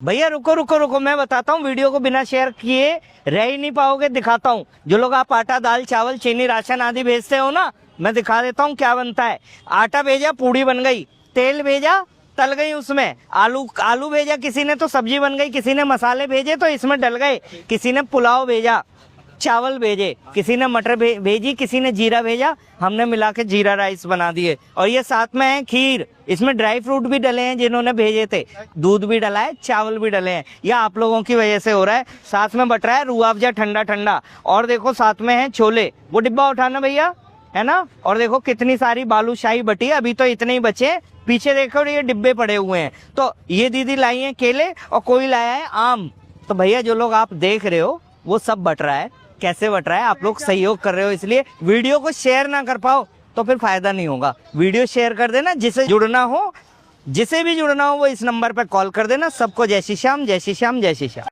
भैया रुको रुको रुको, मैं बताता हूँ। वीडियो को बिना शेयर किए रह ही नहीं पाओगे। दिखाता हूँ। जो लोग आप आटा, दाल, चावल, चीनी, राशन आदि भेजते हो ना, मैं दिखा देता हूँ क्या बनता है। आटा भेजा, पूड़ी बन गई। तेल भेजा, तल गई उसमें। आलू भेजा किसी ने तो सब्जी बन गई। किसी ने मसाले भेजे तो इसमें डल गए। किसी ने पुलाव भेजा, चावल भेजे, किसी ने मटर भेजी, किसी ने जीरा भेजा। हमने मिला के जीरा राइस बना दिए। और ये साथ में है खीर। इसमें ड्राई फ्रूट भी डले हैं जिन्होंने भेजे थे। दूध भी डला है, चावल भी डले हैं। यह आप लोगों की वजह से हो रहा है। साथ में बट रहा है रूह अफ़ज़ा ठंडा ठंडा। और देखो साथ में है छोले। वो डिब्बा उठाना भैया, है ना। और देखो कितनी सारी बालूशाही बटी है। अभी तो इतने ही बचे। पीछे देखो ये डिब्बे पड़े हुए हैं। तो ये दीदी लाई है केले और कोई लाया है आम। तो भैया जो लोग आप देख रहे हो वो सब बट रहा है। कैसे बट रहा है? आप लोग सहयोग कर रहे हो, इसलिए वीडियो को शेयर ना कर पाओ तो फिर फायदा नहीं होगा। वीडियो शेयर कर देना। जिसे जुड़ना हो, जिसे भी जुड़ना हो वो इस नंबर पर कॉल कर देना। सबको जय श्री श्याम, जय श्री श्याम, जय श्री श्याम।